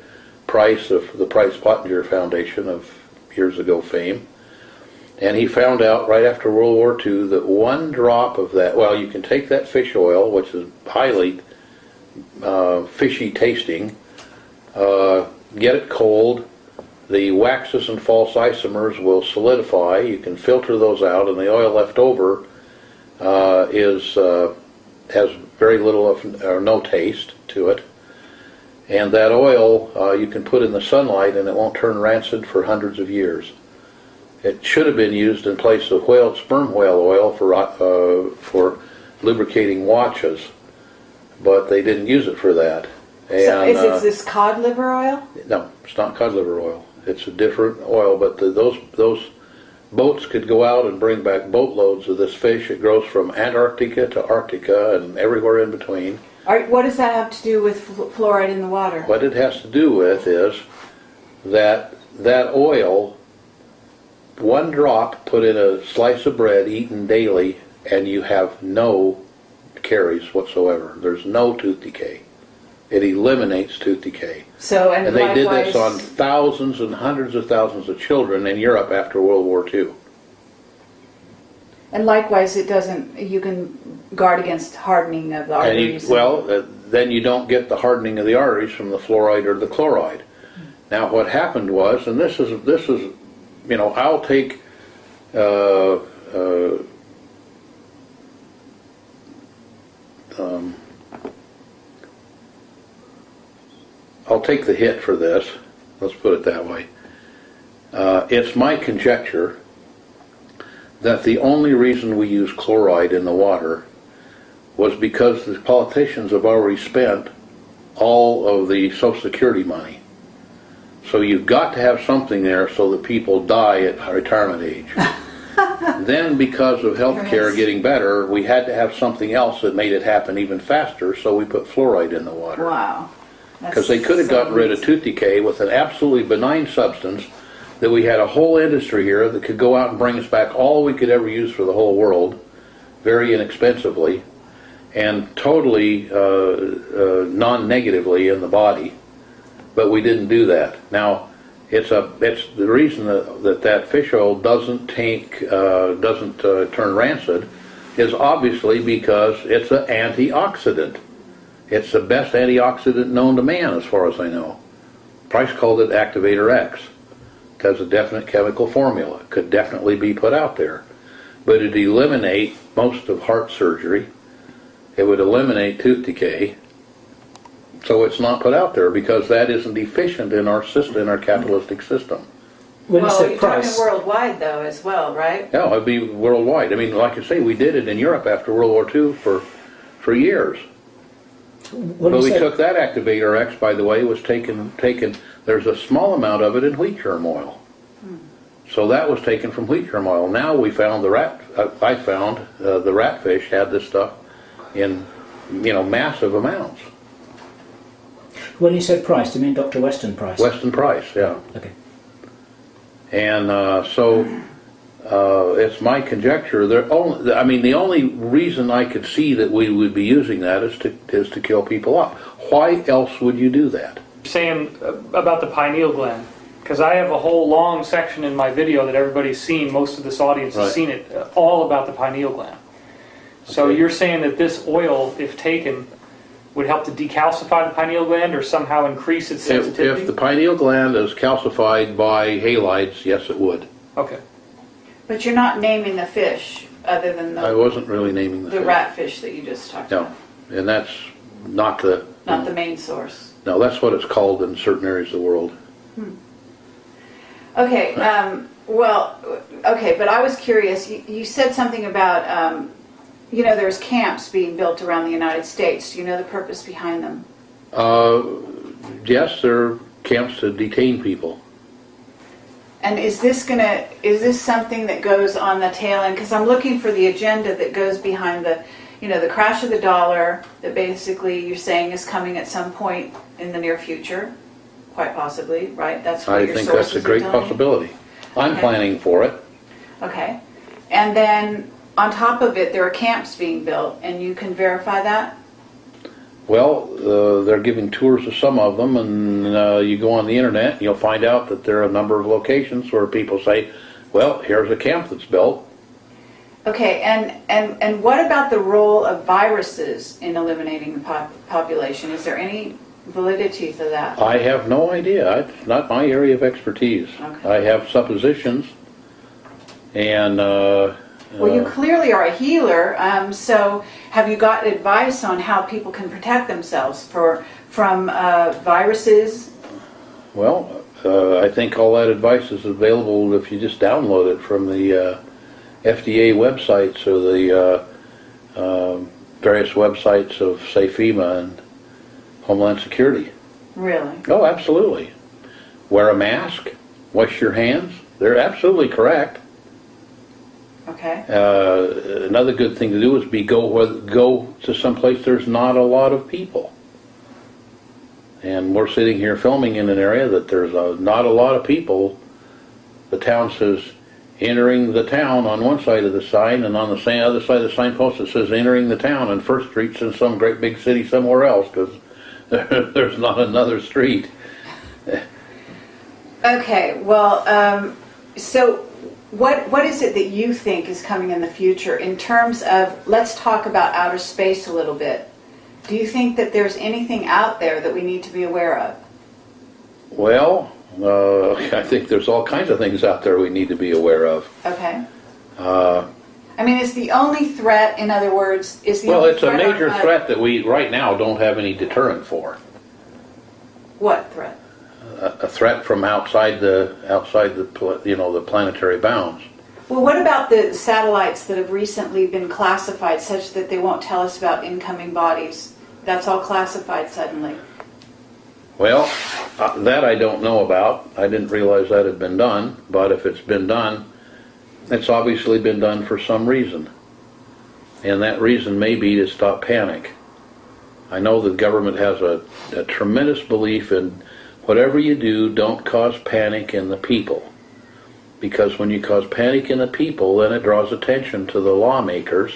Price of the Price Pottinger Foundation of years ago fame. And he found out right after World War II that one drop of that, well, you can take that fish oil, which is highly fishy tasting, get it cold, the waxes and false isomers will solidify, you can filter those out, and the oil left over has very little or no taste to it. And that oil you can put in the sunlight and it won't turn rancid for hundreds of years. It should have been used in place of sperm whale oil for lubricating watches, but they didn't use it for that. And, So is it this cod liver oil? no, it's not cod liver oil. It's a different oil, but those boats could go out and bring back boatloads of this fish. It grows from Antarctica to Arctica and everywhere in between. What does that have to do with fluoride in the water? What it has to do with is that oil, one drop put in a slice of bread eaten daily, and you have no caries whatsoever. There's no tooth decay. It eliminates tooth decay. So And they did this on thousands and hundreds of thousands of children in Europe after World War II. And likewise, it doesn't. You can guard against hardening of the arteries. Then you don't get the hardening of the arteries from the fluoride or the chloride. Now, what happened was, and this is, I'll take I'll take the hit for this. Let's put it that way. It's my conjecture that the only reason we use chloride in the water was because the politicians have already spent all of the Social Security money. So you've got to have something there so that people die at retirement age. Then, because of health care getting better, we had to have something else that made it happen even faster, so we put fluoride in the water. Wow. Because they could have gotten rid of tooth decay with an absolutely benign substance that we had a whole industry here that could go out and bring us back all we could ever use for the whole world, very inexpensively, and totally non-negatively in the body. But we didn't do that. Now, it's the reason that fish oil doesn't turn rancid is obviously because it's an antioxidant. It's the best antioxidant known to man, as far as I know. Price called it Activator X. It has a definite chemical formula. It could definitely be put out there. But it'd eliminate most of heart surgery. It would eliminate tooth decay. So it's not put out there because that isn't efficient in our system, in our capitalistic system. When you Well, say you're price, talking worldwide, though, as well, right? Yeah, it'd be worldwide. I mean, like I say, we did it in Europe after World War II for years. when But you we say, took that Activator X, by the way, was taken. There's a small amount of it in wheat germ oil, so that was taken from wheat germ oil. Now we found the ratfish had this stuff in massive amounts. When you said Price, do you mean Dr. Weston Price? Weston Price, yeah. Okay. And so it's my conjecture. The only reason I could see that we would be using that is to kill people off. Why else would you do that? Saying about the pineal gland, because I have a whole long section in my video that everybody's seen, most of this audience has seen it, all about the pineal gland. So Okay. you're saying that this oil, if taken, would help to decalcify the pineal gland or somehow increase its sensitivity? If the pineal gland is calcified by halides, yes, it would. Okay. But you're not naming the fish other than I the wasn't really naming the fish. ratfish that you just talked No, about. and that's not the... Not the main source. No, that's what it's called in certain areas of the world. Okay, but I was curious. You said something about, there's camps being built around the United States. Do you know the purpose behind them? Yes, there are camps to detain people. And is this something that goes on the tail end? Because I'm looking for the agenda that goes behind the crash of the dollar that basically you're saying is coming at some point in the near future, quite possibly, right? That's what I your think sources that's a great are telling you? possibility. I'm Okay. planning for it. Okay. And then on top of it, there are camps being built, and you can verify that? Well, they're giving tours of some of them, and you go on the internet and you'll find out that there are a number of locations where people say, well, here's a camp that's built. Okay, and what about the role of viruses in eliminating the population? Is there any validity to that? I have no idea. It's not my area of expertise. Okay. I have suppositions, and Well, you clearly are a healer, so have you got advice on how people can protect themselves from viruses? well, I think all that advice is available if you just download it from the FDA websites or the various websites of, say, FEMA and Homeland Security. Really? Oh, absolutely. Wear a mask, wash your hands. They're absolutely correct. Okay. Another good thing to do is go to some place there's not a lot of people. And we're sitting here filming in an area that there's not a lot of people. The town says entering the town on one side of the sign, and on the other side of the signpost it says entering the town, and First Street's in some great big city somewhere else because there's not another street. Okay, well, so what is it that you think is coming in the future in terms of, let's talk about outer space a little bit. Do you think that there's anything out there that we need to be aware of? Well, I think there's all kinds of things out there we need to be aware of. Okay. I mean, is the only threat, in other words, is the Well, only it's a threat major threat that we right now don't have any deterrent for. What threat? A threat from outside the the planetary bounds. Well, what about the satellites that have recently been classified such that they won't tell us about incoming bodies? That's all classified suddenly. Well, that I don't know about. I didn't realize that had been done, but if it's been done, it's obviously been done for some reason. And that reason may be to stop panic. I know the government has a tremendous belief in whatever you do, don't cause panic in the people. Because when you cause panic in the people, then it draws attention to the lawmakers,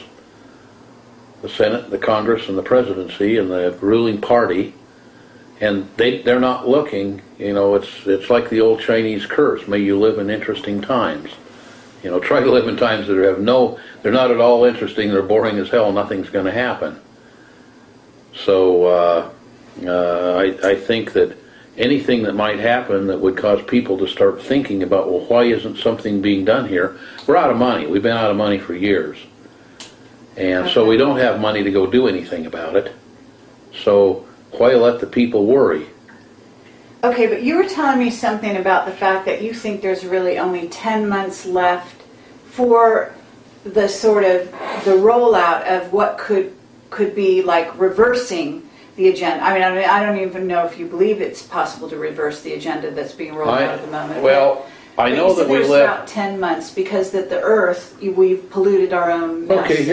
the Senate, the Congress, and the presidency, and the ruling party. And they're not looking, it's like the old Chinese curse, may you live in interesting times. Try to live in times that they're not at all interesting, they're boring as hell, nothing's going to happen. So I think that anything that might happen that would cause people to start thinking about, well, why isn't something being done here? We're out of money. We've been out of money for years. And so we don't have money to go do anything about it. So why let the people worry? Okay, but you were telling me something about the fact that you think there's really only 10 months left for the sort of the rollout of what could be like reversing the agenda. I mean, I don't even know if you believe it's possible to reverse the agenda that's being rolled out at the moment. Well, I know that we there's left... about 10 months because that the Earth, we've polluted our own nest. Okay,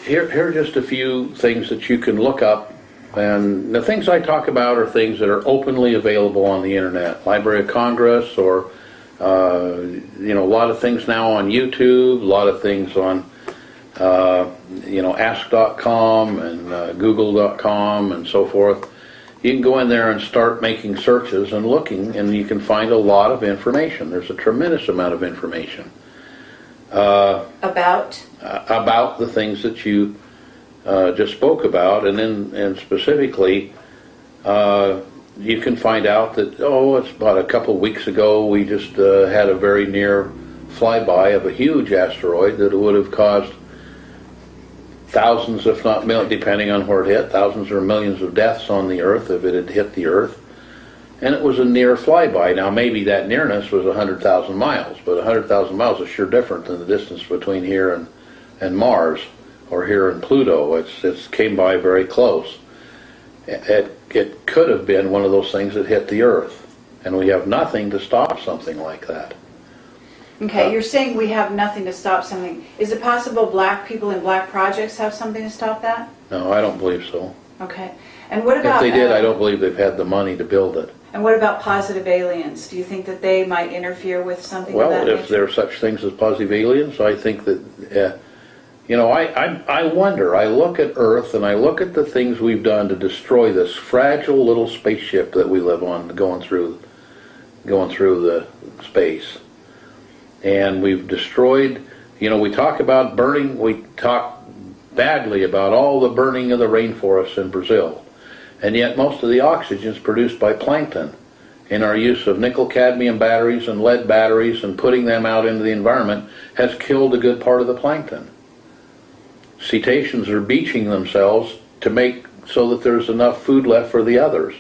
here are just a few things that you can look up. And the things I talk about are things that are openly available on the internet, Library of Congress, or you know, a lot of things now on YouTube, a lot of things on you know, ask.com and google.com and so forth. You can go in there and start making searches and looking, and you can find a lot of information. There's a tremendous amount of information About? about the things that you just spoke about, and specifically, you can find out that, it's about a couple of weeks ago we just had a very near flyby of a huge asteroid that would have caused thousands, if not millions, depending on where it hit, thousands or millions of deaths on the Earth if it had hit the Earth. And it was a near flyby. Now maybe that nearness was 100,000 miles, but 100,000 miles is sure different than the distance between here and Mars, or here in Pluto. It's came by very close. It could have been one of those things that hit the Earth, and we have nothing to stop something like that. Okay, you're saying we have nothing to stop something. Is it possible black people in black projects have something to stop that? No, I don't believe so. Okay. And what about... If they did, I don't believe they've had the money to build it. And what about positive aliens? Do you think that they might interfere with something of that Well, nature? if there are such things as positive aliens, I think that, you know, I wonder, I look at Earth and I look at the things we've done to destroy this fragile little spaceship that we live on, going through the space. And we've destroyed, you know, we talk about burning, we talk badly about all the burning of the rainforests in Brazil. And yet most of the oxygen is produced by plankton. And our use of nickel-cadmium batteries and lead batteries and putting them out into the environment has killed a good part of the plankton. Cetaceans are beaching themselves to make so that there's enough food left for the others.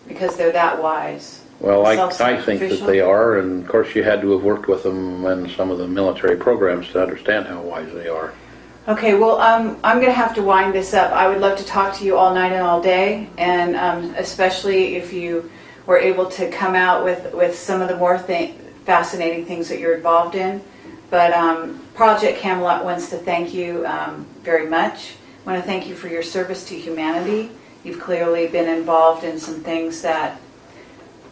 Because they're that wise. Well, I think that they are, and of course you had to have worked with them in some of the military programs to understand how wise they are. Okay, well, I'm going to have to wind this up. I would love to talk to you all night and all day, and especially if you were able to come out with some of the more fascinating things that you're involved in. But Project Camelot wants to thank you very much. I want to thank you for your service to humanity. You've clearly been involved in some things that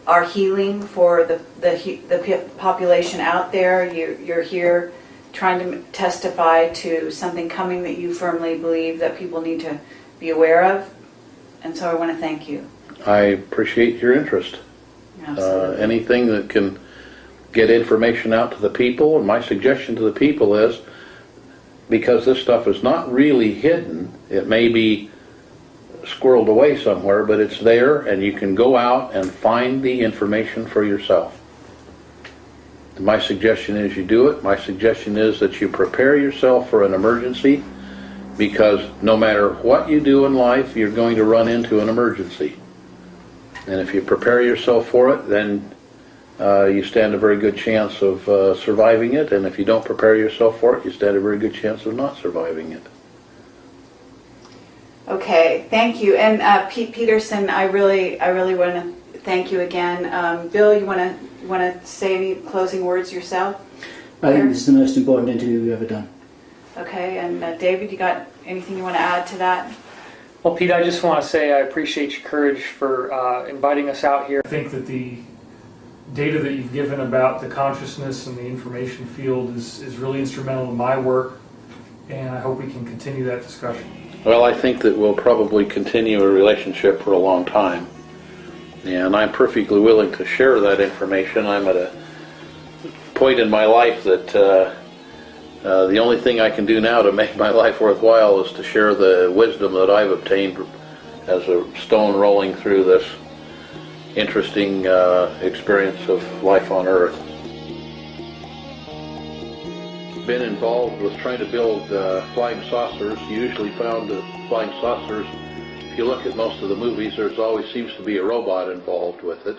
are healing for the population out there. You're here trying to testify to something coming that you firmly believe that people need to be aware of. And so I want to thank you. I appreciate your interest. Absolutely. Anything that can get information out to the people, and my suggestion to the people is, because this stuff is not really hidden, it may be squirreled away somewhere, but it's there, and you can go out and find the information for yourself. My suggestion is you do it. My suggestion is that you prepare yourself for an emergency, because no matter what you do in life, you're going to run into an emergency. And if you prepare yourself for it, then you stand a very good chance of surviving it, and if you don't prepare yourself for it, you stand a very good chance of not surviving it. Okay, thank you. And Pete Питърсън, I really want to thank you again. Bill, you want to say any closing words yourself? I think this is the most important interview we've ever done. Okay, and David, you got anything you want to add to that? Well, Pete, I just want to say I appreciate your courage for inviting us out here. I think that the data that you've given about the consciousness and the information field is really instrumental in my work, and I hope we can continue that discussion. Well, I think that we'll probably continue a relationship for a long time, and I'm perfectly willing to share that information. I'm at a point in my life that the only thing I can do now to make my life worthwhile is to share the wisdom that I've obtained as a stone rolling through this interesting experience of life on Earth. Been involved with trying to build flying saucers. You usually found that flying saucers, if you look at most of the movies, there's always seems to be a robot involved with it.